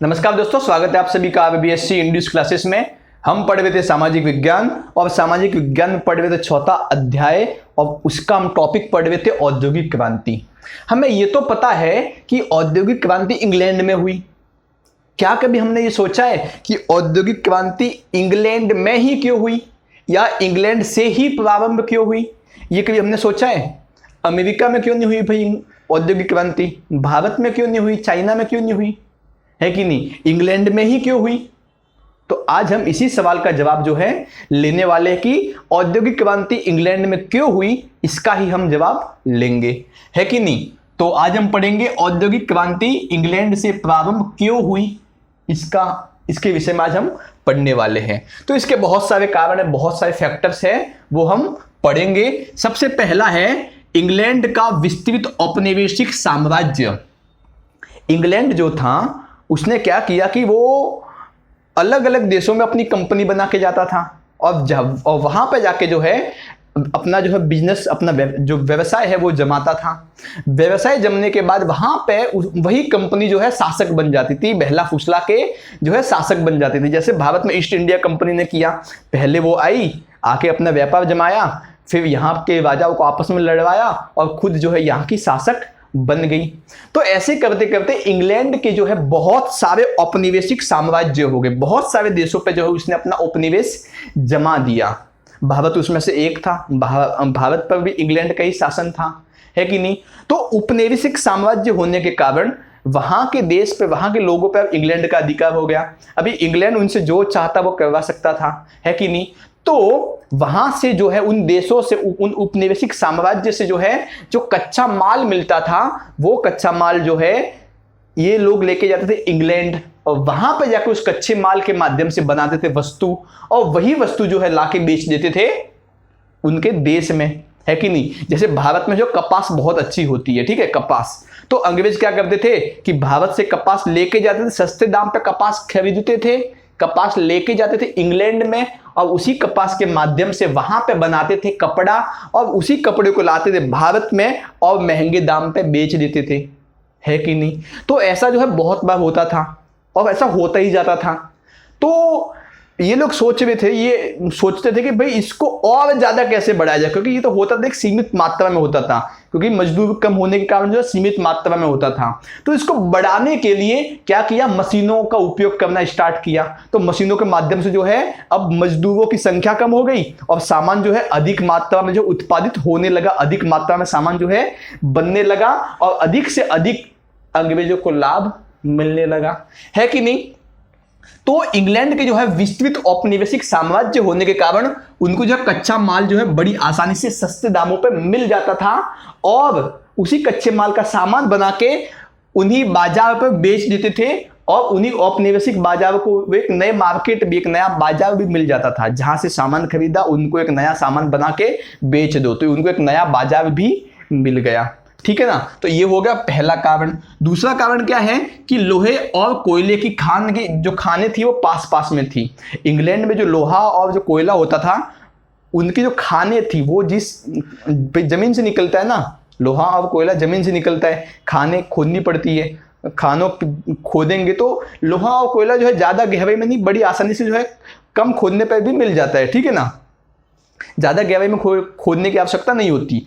नमस्कार दोस्तों, स्वागत है आप सभी का बीएससी इंग्लिश क्लासेस में। हम पढ़ रहे थे सामाजिक विज्ञान और सामाजिक विज्ञान में पढ़ रहे थे चौथा अध्याय और उसका हम टॉपिक पढ़ रहे थे औद्योगिक क्रांति। हमें ये तो पता है कि औद्योगिक क्रांति इंग्लैंड में हुई। क्या कभी हमने ये सोचा है कि औद्योगिक क्रांति इंग्लैंड में ही क्यों हुई या इंग्लैंड से ही प्रारंभ क्यों हुई? ये कभी हमने सोचा है? अमेरिका में क्यों नहीं हुई भाई औद्योगिक क्रांति? भारत में क्यों नहीं हुई? चाइना में क्यों नहीं हुई? है कि नहीं? इंग्लैंड में ही क्यों हुई? तो आज हम इसी सवाल का जवाब जो है लेने वाले हैं कि औद्योगिक क्रांति इंग्लैंड में क्यों हुई, इसका ही हम जवाब लेंगे, है कि नहीं? तो आज हम पढ़ेंगे औद्योगिक क्रांति इंग्लैंड से प्रारंभ क्यों हुई, इसके विषय में आज हम पढ़ने वाले हैं। तो इसके बहुत सारे कारण है, बहुत सारे फैक्टर्स हैं, वो हम पढ़ेंगे। सबसे पहला है इंग्लैंड का विस्तृत औपनिवेशिक साम्राज्य। इंग्लैंड जो था उसने क्या किया कि वो अलग अलग देशों में अपनी कंपनी बना के जाता था और वहां पे जाके जो है अपना जो है बिजनेस, अपना जो व्यवसाय है वो जमाता था। व्यवसाय जमने के बाद वहां पे वही कंपनी जो है शासक बन जाती थी, बहला फुसला के जो है शासक बन जाती थी। जैसे भारत में ईस्ट इंडिया कंपनी ने किया, पहले वो आई, आके अपना व्यापार जमाया, फिर यहाँ के राजाओं को आपस में लड़वाया और खुद जो है यहाँ की शासक बन गई। तो ऐसे करते करते इंग्लैंड के जो है बहुत सारे औपनिवेशिक साम्राज्य हो गए। बहुत सारे देशों पे जो है उसने अपना उपनिवेश जमा दिया। भारत उसमें से एक था। भारत पर भी इंग्लैंड का ही शासन था, है कि नहीं? तो उपनिवेशिक साम्राज्य होने के कारण वहां के देश पे, वहां के लोगों पर इंग्लैंड का अधिकार हो गया। अभी इंग्लैंड उनसे जो चाहता वो करवा सकता था, है कि नहीं? तो वहां से जो है उन देशों से, उन उपनिवेशिक साम्राज्य से जो है जो कच्चा माल मिलता था, वो कच्चा माल जो है ये लोग लेके जाते थे इंग्लैंड और वहां पर जाकर उस कच्चे माल के माध्यम से बनाते थे वस्तु और वही वस्तु जो है लाके बेच देते थे उनके देश में, है कि नहीं? जैसे भारत में जो कपास बहुत अच्छी होती है, ठीक है, कपास, तो अंग्रेज क्या करते थे कि भारत से कपास लेके जाते थे, सस्ते दाम पे कपास खरीदते थे, कपास लेके जाते थे इंग्लैंड में और उसी कपास के माध्यम से वहां पे बनाते थे कपड़ा और उसी कपड़े को लाते थे भारत में और महंगे दाम पे बेच देते थे, है कि नहीं? तो ऐसा जो है बहुत बार होता था और ऐसा होता ही जाता था। तो ये लोग सोचते थे कि भाई इसको और ज्यादा कैसे बढ़ाया जाए, क्योंकि ये तो होता था एक सीमित मात्रा में होता था, क्योंकि मजदूर कम होने के कारण जो है सीमित मात्रा में होता था। तो इसको बढ़ाने के लिए क्या किया? मशीनों का उपयोग करना स्टार्ट किया। तो मशीनों के माध्यम से जो है अब मजदूरों की संख्या कम हो गई और सामान जो है अधिक मात्रा में जो उत्पादित होने लगा, अधिक मात्रा में सामान जो है बनने लगा और अधिक से अधिक अंग्रेजों को लाभ मिलने लगा, है कि नहीं? तो इंग्लैंड के जो है विस्तृत औपनिवेशिक साम्राज्य होने के कारण उनको जो कच्चा माल जो है बड़ी आसानी से सस्ते दामों पर मिल जाता था और उसी कच्चे माल का सामान बना के उन्हीं बाजार पर बेच देते थे और उन्हीं औपनिवेशिक बाजार को एक नए मार्केट भी, एक नया बाजार भी मिल जाता था। जहां से सामान खरीदा उनको एक नया सामान बना के बेच दो, तो उनको एक नया बाजार भी मिल गया, ठीक है ना? तो ये हो गया पहला कारण। दूसरा कारण क्या है कि लोहे और कोयले की खान की जो खानें थी वो पास पास में थी। इंग्लैंड में जो लोहा और जो कोयला होता था उनकी जो खानें थी वो जिस जमीन से निकलता है ना, लोहा और कोयला जमीन से निकलता है, खानें खोदनी पड़ती है। खानों खोदेंगे तो लोहा और कोयला जो है ज्यादा गहराई में नहीं, बड़ी आसानी से जो है कम खोदने पर भी मिल जाता है, ठीक है ना? ज्यादा गहराई में खोदने की आवश्यकता नहीं होती।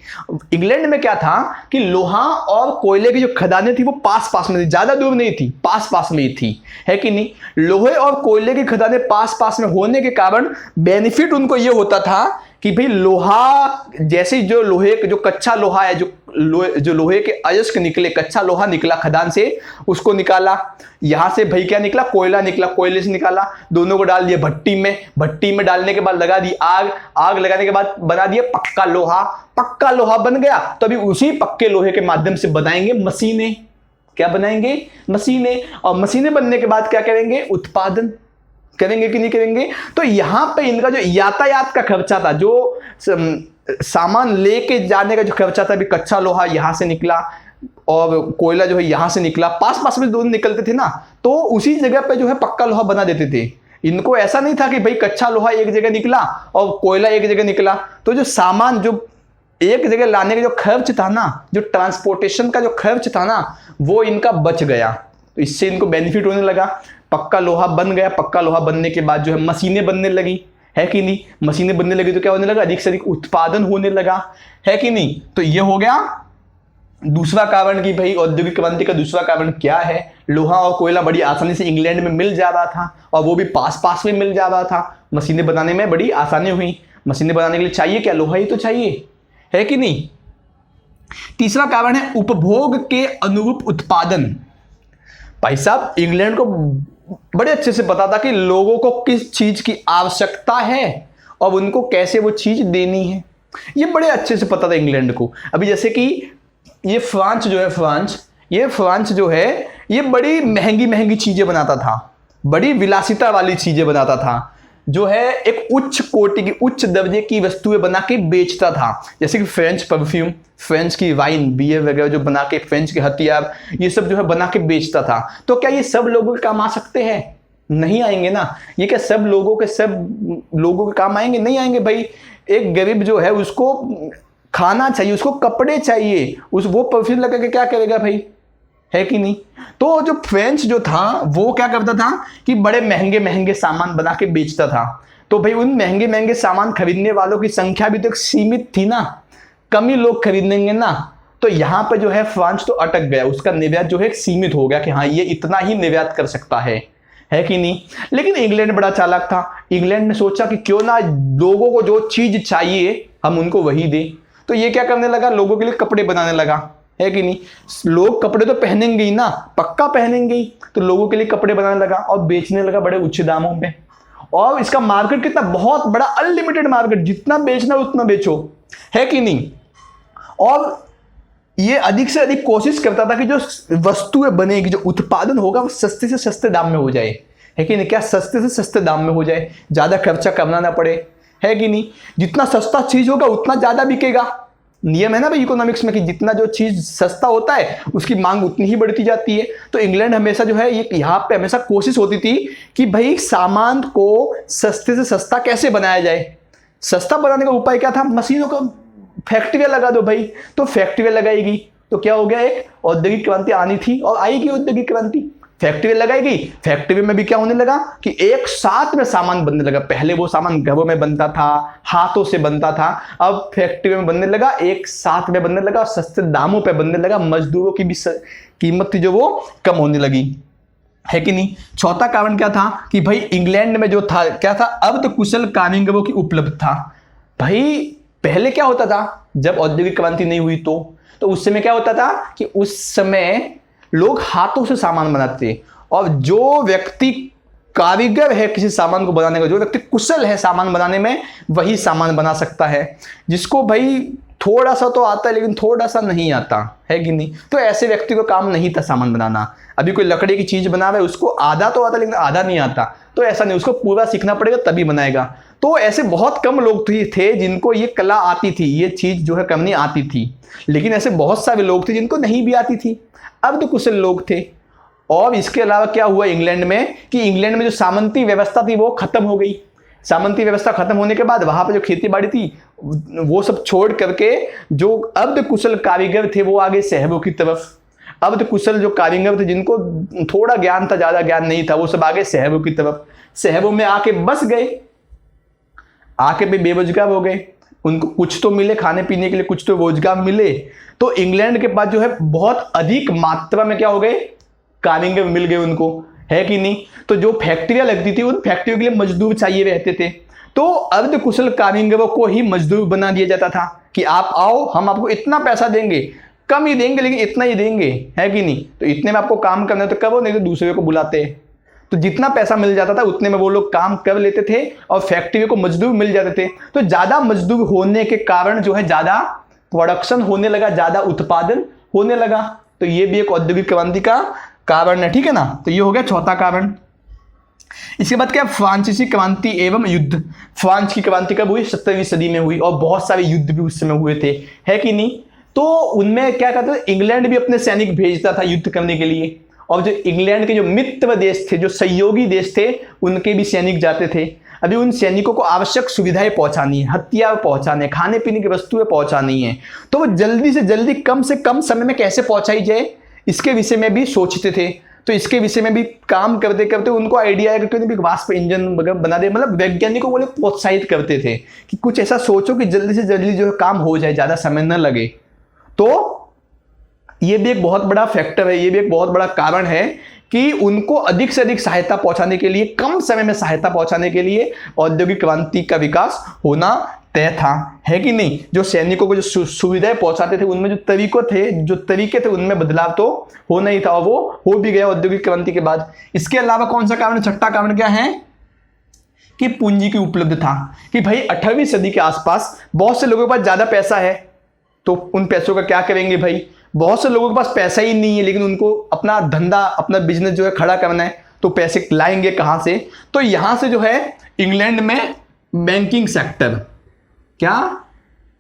इंग्लैंड में क्या था कि लोहा और कोयले की जो खदानें थी वो पास पास में थी, ज्यादा दूर नहीं थी, पास पास में ही थी, है कि नहीं? लोहे और कोयले की खदानें पास पास में होने के कारण बेनिफिट उनको ये होता था कि भाई लोहा, जैसे जो लोहे जो कच्चा लोहा है, जो लोहे के अयस्क निकले, कच्चा लोहा निकला खदान से, उसको निकाला, यहां से भाई क्या निकला? कोयला निकला, कोयले से निकाला, दोनों को डाल दिया भट्टी में, भट्टी में डालने के बाद लगा दी आग, आग लगाने के बाद बना दिया पक्का लोहा, पक्का लोहा बन गया। तो अभी उसी पक्के लोहे के माध्यम से बनाएंगे मशीनें। क्या बनाएंगे? मशीनें। और मशीनें बनने के बाद क्या करेंगे? उत्पादन करेंगे कि नहीं करेंगे? तो यहां पे इनका जो यातायात का खर्चा था, जो सामान लेके जाने का जो खर्चा था, अभी कच्चा लोहा यहां से निकला और कोयला जो है यहां से निकला, पास पास में दोनों निकलते थे ना, तो उसी जगह पे जो है पक्का लोहा बना देते थे। इनको ऐसा नहीं था कि भाई कच्चा लोहा एक जगह निकला और कोयला एक जगह निकला, तो जो सामान जो एक जगह लाने का जो खर्च था ना, जो ट्रांसपोर्टेशन का जो खर्च था ना, वो इनका बच गया। तो इससे इनको बेनिफिट होने लगा, पक्का लोहा बन गया। पक्का लोहा बनने के बाद जो है मशीनें बनने लगी, है कि नहीं, मशीनें बनने लगी तो क्या होने लगा, अधिक से अधिक उत्पादन होने लगा, है कि नहीं। तो ये हो गया दूसरा कारण कि भाई औद्योगिक क्रांति का दूसरा कारण क्या है, लोहा और कोयला बड़ी आसानी से इंग्लैंड में मिल जा रहा था और वो भी पास पास में मिल जा रहा था, मशीनें बनाने में बड़ी आसानी हुई। मशीनें बनाने के लिए चाहिए क्या, लोहा ही तो चाहिए, है कि नहीं। तीसरा कारण है उपभोग के अनुरूप उत्पादन। भाई साहब इंग्लैंड को बड़े अच्छे से पता था कि लोगों को किस चीज की आवश्यकता है और उनको कैसे वो चीज देनी है, ये बड़े अच्छे से पता था इंग्लैंड को। अभी जैसे कि ये फ्रांस जो है, फ्रांस जो है ये बड़ी महंगी महंगी चीजें बनाता था, बड़ी विलासिता वाली चीजें बनाता था, जो है एक उच्च कोटि की उच्च दर्जे की वस्तुएं बना के बेचता था। जैसे कि फ्रेंच परफ्यूम, फ्रेंच की वाइन, बियर वगैरह जो बना के, फ्रेंच के हथियार, ये सब जो है बना के बेचता था। तो क्या ये सब लोगों के काम आ सकते हैं, नहीं आएंगे ना। ये क्या सब लोगों के काम आएंगे, नहीं आएंगे भाई। एक गरीब जो है उसको खाना चाहिए, उसको कपड़े चाहिए, वो परफ्यूम लगा के क्या करेगा भाई, है कि नहीं। तो जो फ्रेंच जो था वो क्या करता था कि बड़े महंगे महंगे सामान बना के बेचता था। तो भाई उन महंगे महंगे सामान खरीदने वालों की संख्या भी तो एक सीमित थी ना, कम ही लोग खरीदेंगे ना। तो यहाँ पे जो है फ्रांस तो अटक गया, उसका निर्यात जो है सीमित हो गया कि हाँ ये इतना ही निर्यात कर सकता है कि नहीं। लेकिन इंग्लैंड बड़ा चालाक था, इंग्लैंड ने सोचा कि क्यों ना लोगों को जो चीज चाहिए हम उनको वही दें। तो ये क्या करने लगा, लोगों के लिए कपड़े बनाने लगा, है कि नहीं। लोग कपड़े तो पहनेंगे ही ना, पक्का पहनेंगे ही, तो लोगों के लिए कपड़े बनाने लगा और बेचने लगा बड़े उच्च दामों में। और इसका मार्केट कितना बहुत बड़ा, अनलिमिटेड मार्केट, जितना बेचना उतना बेचो, है कि नहीं। और ये अधिक से अधिक कोशिश करता था कि जो वस्तुएं बनेगी, जो उत्पादन होगा वो सस्ते से सस्ते दाम में हो जाए, है कि नहीं। क्या सस्ते से सस्ते दाम में हो जाए, ज्यादा खर्चा करना ना पड़े, है कि नहीं। जितना सस्ता चीज होगा उतना ज्यादा बिकेगा। नियम है ना भाई इकोनॉमिक्स में कि जितना जो चीज सस्ता होता है उसकी मांग उतनी ही बढ़ती जाती है। तो इंग्लैंड हमेशा जो है ये यहाँ पे हमेशा कोशिश होती थी कि भाई सामान को सस्ते से सस्ता कैसे बनाया जाए। सस्ता बनाने का उपाय क्या था, मशीनों को फैक्ट्रियां लगा दो भाई। तो फैक्ट्रियां लगाएगी तो क्या हो गया, एक औद्योगिक क्रांति आनी थी और आएगी औद्योगिक क्रांति। फैक्ट्री लगाएगी, फैक्ट्री में भी क्या होने लगा कि एक साथ में सामान बनने लगा। पहले वो सामान घरों में बनता था, हाथों से बनता था, अब फैक्ट्री में बनने लगा, एक साथ में बनने लगा, सस्ते दामों पे बनने लगा, मजदूरों की भी कीमत थी जो वो कम होने लगी, है कि नहीं। चौथा कारण क्या था कि भाई इंग्लैंड में जो था क्या था, अब तो कुशल कारीगरों की उपलब्ध था। भाई पहले क्या होता था जब औद्योगिक क्रांति नहीं हुई तो उस समय क्या होता था कि उस समय लोग हाथों से सामान बनाते थे, और जो व्यक्ति कारीगर है किसी सामान को बनाने का, जो व्यक्ति कुशल है सामान बनाने में, वही सामान बना सकता है। जिसको भाई थोड़ा सा तो आता है लेकिन थोड़ा सा नहीं आता, है कि नहीं। तो ऐसे व्यक्ति को काम नहीं था सामान बनाना। अभी कोई लकड़ी की चीज बना रहा है, उसको आधा तो आता लेकिन आधा नहीं आता, तो ऐसा नहीं, उसको पूरा सीखना पड़ेगा तभी बनाएगा। तो ऐसे बहुत कम लोग थे जिनको ये कला आती थी, ये चीज जो है करनी आती थी। लेकिन ऐसे बहुत सारे लोग थे जिनको नहीं भी आती थी, अब तो कुशल लोग थे। और इसके अलावा क्या हुआ इंग्लैंड में कि इंग्लैंड में जो सामंती व्यवस्था थी वो खत्म हो गई। सामंती व्यवस्था खत्म होने के बाद वहां पर जो खेती बाड़ी थी वो सब छोड़ करके जो अब कुशल कारीगर थे वो आगे शहरों की तरफ। अब तो कुशल जो कारीगर थे जिनको थोड़ा ज्ञान था, ज्यादा ज्ञान नहीं था, वो सब आगे शहरों की तरफ। शहरों में आके बस गए, आके भी बेरोजगार हो गए। उनको कुछ तो मिले खाने पीने के लिए, कुछ तो रोजगार मिले। तो इंग्लैंड के पास जो है बहुत अधिक मात्रा में क्या हो गए, कारीगर मिल गए उनको, है कि नहीं। तो जो फैक्ट्रियां लगती थी उन फैक्ट्रियों के लिए मजदूर चाहिए रहते थे। तो अर्ध कुशल कारीगरों को ही मजदूर बना दिया जाता था कि आप आओ, हम आपको इतना पैसा देंगे, कम ही देंगे लेकिन इतना ही देंगे, है कि नहीं। तो इतने में आपको काम करना है तो करो, नहीं तो दूसरे को बुलाते हैं। तो जितना पैसा मिल जाता था उतने में वो लोग काम कर लेते थे और फैक्ट्री को मजदूर मिल जाते थे। तो ज्यादा मजदूर होने के कारण जो है ज्यादा प्रोडक्शन होने लगा, ज्यादा उत्पादन होने लगा। तो ये भी एक औद्योगिक क्रांति का कारण है, ठीक है ना। तो ये हो गया चौथा कारण। इसके बाद क्या, फ्रांसीसी क्रांति एवं युद्ध। फ्रांस की क्रांति कब हुई, 17वीं सदी में हुई, और बहुत सारे युद्ध भी उस समय हुए थे, है कि नहीं। तो उनमें क्या कहते थे, इंग्लैंड भी अपने सैनिक भेजता था युद्ध करने के लिए, और जो इंग्लैंड के जो मित्र देश थे, जो सहयोगी देश थे, उनके भी सैनिक जाते थे। अभी उन सैनिकों को आवश्यक सुविधाएं पहुंचानी है, हथियार पहुंचाने, खाने पीने की वस्तुएं पहुंचानी है। तो वो जल्दी से जल्दी कम से कम समय में कैसे पहुंचाई जाए इसके विषय में भी सोचते थे। तो इसके विषय में भी काम करते करते उनको आइडिया है कि क्यों नहीं वाष्प इंजन बना दे। मतलब वैज्ञानिकों को वो प्रोत्साहित करते थे कि कुछ ऐसा सोचो कि जल्दी से जल्दी जो है काम हो जाए, ज्यादा समय न लगे। तो ये भी एक बहुत बड़ा फैक्टर है, ये भी एक बहुत बड़ा कारण है कि उनको अधिक से अधिक सहायता पहुंचाने के लिए, कम समय में सहायता पहुंचाने के लिए औद्योगिक क्रांति का विकास होना तय था, है कि नहीं। जो सैनिकों को जो सुविधाएं पहुंचाते थे उनमें जो तरीके थे उनमें बदलाव तो होना ही था, और वो हो भी गया औद्योगिक क्रांति के बाद। इसके अलावा कौन सा कारण, छठा कारण क्या है कि पूंजी की उपलब्धता। कि भाई 18वीं सदी के आसपास बहुत से लोगों के पास ज्यादा पैसा है, तो उन पैसों का क्या करेंगे भाई। बहुत से लोगों के पास पैसा ही नहीं है, लेकिन उनको अपना धंधा, अपना बिजनेस जो है खड़ा करना है, तो पैसे लाएंगे कहां से। तो यहां से जो है इंग्लैंड में बैंकिंग सेक्टर, क्या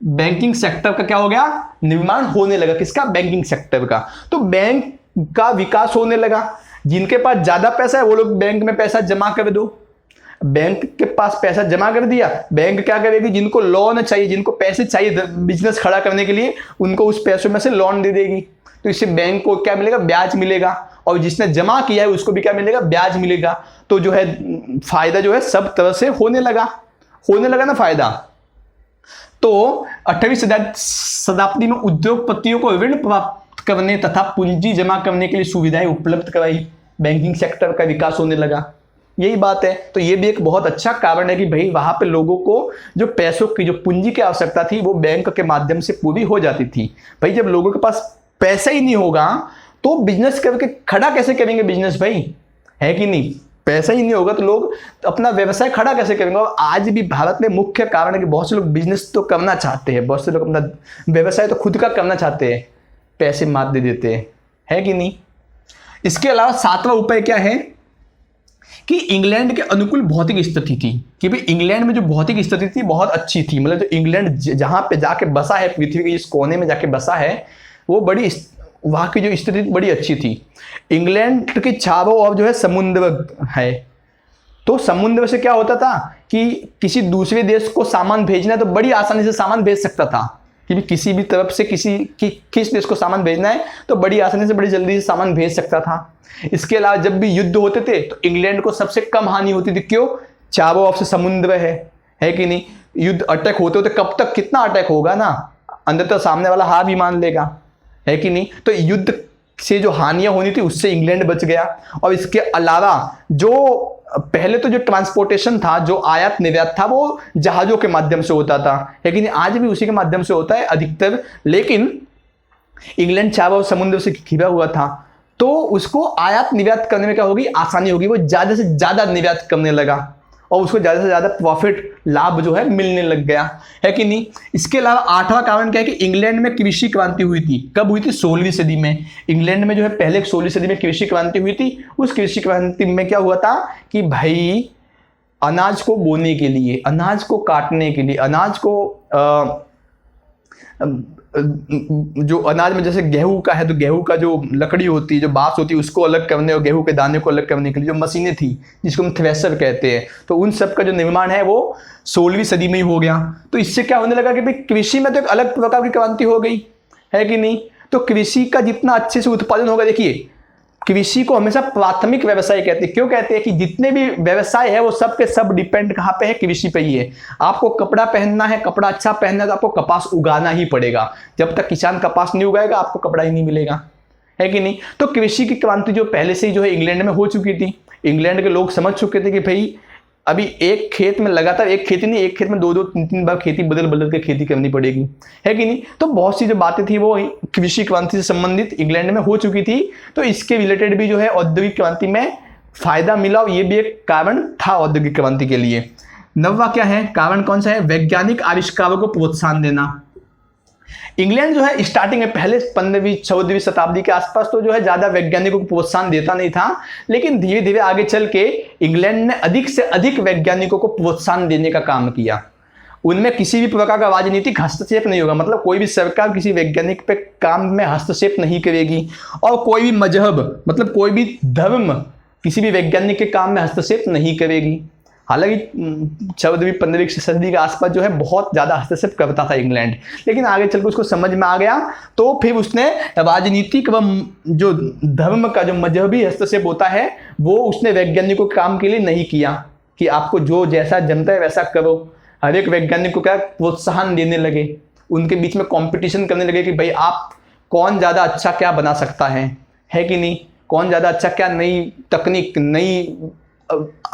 बैंकिंग सेक्टर का क्या हो गया, निर्माण होने लगा। किसका, बैंकिंग सेक्टर का। तो बैंक का विकास होने लगा। जिनके पास ज्यादा पैसा है वो लोग बैंक में पैसा जमा कर दो। बैंक के पास पैसा जमा कर दिया, बैंक क्या करेगी, जिनको लोन चाहिए, जिनको पैसे चाहिए बिजनेस खड़ा करने के लिए, उनको उस पैसों में से लोन दे देगी। तो इससे बैंक को क्या मिलेगा, ब्याज मिलेगा, और जिसने जमा किया है उसको भी क्या मिलेगा, ब्याज मिलेगा। तो जो है फायदा जो है सब तरह से होने लगा ना फायदा। तो 18वीं शताब्दी में उद्योगपतियों को ऋण प्राप्त करने तथा पूंजी जमा करने के लिए सुविधाएं उपलब्ध कराई, बैंकिंग सेक्टर का विकास होने लगा। यही बात है। तो ये भी एक बहुत अच्छा कारण है कि भाई वहां पे लोगों को जो पैसों की, जो पूंजी की आवश्यकता थी वो बैंक के माध्यम से पूरी हो जाती थी। भाई जब लोगों के पास पैसा ही नहीं होगा तो बिजनेस करके खड़ा कैसे करेंगे बिजनेस भाई, है कि नहीं। पैसा ही नहीं होगा तो लोग अपना व्यवसाय खड़ा कैसे करेंगे। और आज भी भारत में मुख्य कारण है कि बहुत से लोग बिजनेस तो करना चाहते हैं, बहुत से लोग अपना व्यवसाय तो खुद का करना चाहते हैं, पैसे मात दे देते हैं, है कि नहीं। इसके अलावा 7वां उपाय क्या है कि इंग्लैंड के अनुकूल भौतिक स्थिति थी। कि भाई इंग्लैंड में जो भौतिक स्थिति थी बहुत अच्छी थी। मतलब जो इंग्लैंड जहां पे जाके बसा है, पृथ्वी के जिस कोने में जाके बसा है, वो बड़ी, वहां की जो स्थिति बड़ी अच्छी थी। इंग्लैंड के चारों ओर जो है समुद्र है, तो समुद्र से क्या होता था कि किसी दूसरे देश को सामान भेजना है तो बड़ी आसानी से सामान भेज सकता था। कि किसी भी तरफ से किस देश को सामान भेजना है तो बड़ी आसानी से, बड़ी जल्दी से सामान भेज सकता था। इसके अलावा जब भी युद्ध होते थे तो इंग्लैंड को सबसे कम हानि होती थी। क्यों, चारों ओर से समुद्र है कि नहीं। युद्ध अटैक होते कब तक, कितना अटैक होगा ना, अंदर तो सामने वाला हार भी मान लेगा, है कि नहीं। तो युद्ध से जो हानियां होनी थी उससे इंग्लैंड बच गया। और इसके अलावा जो पहले तो जो ट्रांसपोर्टेशन था, जो आयात निर्यात था, वो जहाजों के माध्यम से होता था, लेकिन आज भी उसी के माध्यम से होता है अधिकतर। लेकिन इंग्लैंड चारों समुद्र से घिरा हुआ था, तो उसको आयात निर्यात करने में क्या होगी, आसानी होगी। वो ज्यादा से ज्यादा निर्यात करने लगा और उसको ज्यादा से ज्यादा प्रॉफिट, लाभ जो है मिलने लग गया, है कि नहीं। इसके अलावा 8वां कारण क्या है कि इंग्लैंड में कृषि क्रांति हुई थी। कब हुई थी, 16वीं सदी में। इंग्लैंड में जो है पहले 16वीं सदी में कृषि क्रांति हुई थी। उस कृषि क्रांति में क्या हुआ था कि भाई अनाज को बोने के लिए, अनाज को काटने के लिए, अनाज को जो अनाज में जैसे गेहूं का है तो गेहूं का जो लकड़ी होती है, जो बांस होती है, उसको अलग करने और गेहूं के दाने को अलग करने के लिए जो मशीनें थी, जिसको हम थ्रेशर कहते हैं, तो उन सब का जो निर्माण है वो 16वीं सदी में ही हो गया। तो इससे क्या होने लगा कि भाई कृषि में तो एक अलग प्रकार की क्रांति हो गई, है कि नहीं। तो कृषि का जितना अच्छे से उत्पादन होगा, देखिए कृषि को हमेशा प्राथमिक व्यवसाय कहते हैं। क्यों कहते हैं कि जितने भी व्यवसाय है वो सब के सब डिपेंड कहाँ पे है, कृषि पे ही है। आपको कपड़ा पहनना है, कपड़ा अच्छा पहनना है तो आपको कपास उगाना ही पड़ेगा। जब तक किसान कपास नहीं उगाएगा आपको कपड़ा ही नहीं मिलेगा, है कि नहीं। तो कृषि की क्रांति जो पहले से ही जो है इंग्लैंड में हो चुकी थी। इंग्लैंड के लोग समझ चुके थे कि भाई अभी एक खेत में लगातार, एक खेती नहीं, एक खेत में 2-2, 3-3 बार खेती बदल के खेती करनी पड़ेगी, है कि नहीं। तो बहुत सी जो बातें थी वो कृषि क्रांति से संबंधित इंग्लैंड में हो चुकी थी। तो इसके रिलेटेड भी जो है औद्योगिक क्रांति में फायदा मिला, और ये भी एक कारण था औद्योगिक क्रांति के लिए। 9वां क्या है, कारण कौन सा है, वैज्ञानिक आविष्कारों को प्रोत्साहन देना। इंग्लैंड जो है स्टार्टिंग में पहले 15वीं 14वीं शताब्दी के आसपास तो जो है ज्यादा वैज्ञानिकों को प्रोत्साहन देता नहीं था, लेकिन धीरे धीरे आगे चल के इंग्लैंड ने अधिक से अधिक वैज्ञानिकों को प्रोत्साहन देने का काम किया। उनमें किसी भी प्रकार का राजनीतिक हस्तक्षेप नहीं होगा, मतलब कोई भी सरकार किसी वैज्ञानिक पे काम में हस्तक्षेप नहीं करेगी, और कोई भी मजहब, मतलब कोई भी धर्म किसी भी वैज्ञानिक के काम में हस्तक्षेप नहीं करेगी। हालांकि 14वीं 15वीं सदी के आसपास जो है बहुत ज़्यादा हस्तक्षेप करता था इंग्लैंड, लेकिन आगे चलकर उसको समझ में आ गया, तो फिर उसने राजनीतिक व जो धर्म का जो मजहबी हस्तक्षेप होता है वो उसने वैज्ञानिकों के काम के लिए नहीं किया कि आपको जो जैसा जनता है वैसा करो। हर एक वैज्ञानिक को क्या प्रोत्साहन देने लगे, उनके बीच में कंपटीशन करने लगे कि भाई आप कौन ज़्यादा अच्छा क्या बना सकता है कि नहीं, कौन ज़्यादा अच्छा क्या नई तकनीक नई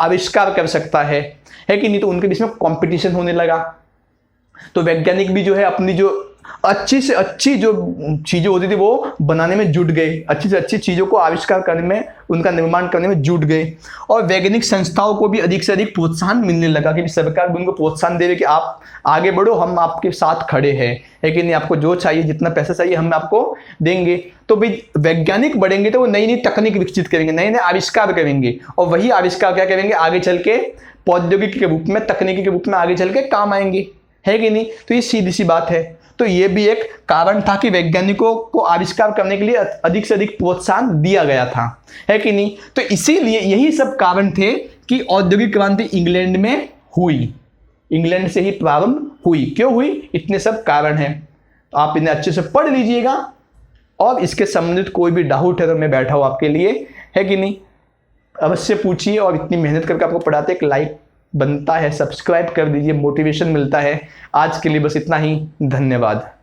आविष्कार कर सकता है कि नहीं। तो उनके बीच में कंपटीशन होने लगा। तो वैज्ञानिक भी जो है अपनी जो अच्छी से अच्छी जो चीज़ें होती थी वो बनाने में जुट गए, अच्छी से अच्छी चीज़ों को आविष्कार करने में, उनका निर्माण करने में जुट गए। और वैज्ञानिक संस्थाओं को भी अधिक से अधिक प्रोत्साहन मिलने लगा कि सरकार भी उनको प्रोत्साहन दे रही कि आप आगे बढ़ो, हम आपके साथ खड़े हैं कि नहीं, आपको जो चाहिए जितना पैसा चाहिए हम आपको देंगे। तो भाई वैज्ञानिक बढ़ेंगे तो वो नई नई तकनीक विकसित करेंगे, नए नए आविष्कार करेंगे, और वही आविष्कार क्या करेंगे आगे चल के प्रौद्योगिकी के रूप में, तकनीकी के रूप में आगे चल के काम आएंगे, है कि नहीं। तो ये सीधी सी बात है। तो ये भी एक कारण था कि वैज्ञानिकों को आविष्कार करने के लिए अधिक से अधिक प्रोत्साहन दिया गया था, है कि नहीं। तो इसीलिए यही सब कारण थे कि औद्योगिक क्रांति इंग्लैंड में हुई, इंग्लैंड से ही प्रारंभ हुई। क्यों हुई, इतने सब कारण हैं। तो आप इन्हें अच्छे से पढ़ लीजिएगा, और इसके संबंधित कोई भी डाउट है तो मैं बैठा हूं आपके लिए, है कि नहीं। अवश्य पूछिए, और इतनी मेहनत करके आपको पढ़ाते एक लाइक बनता है, सब्सक्राइब कर दीजिए, मोटिवेशन मिलता है। आज के लिए बस इतना ही, धन्यवाद।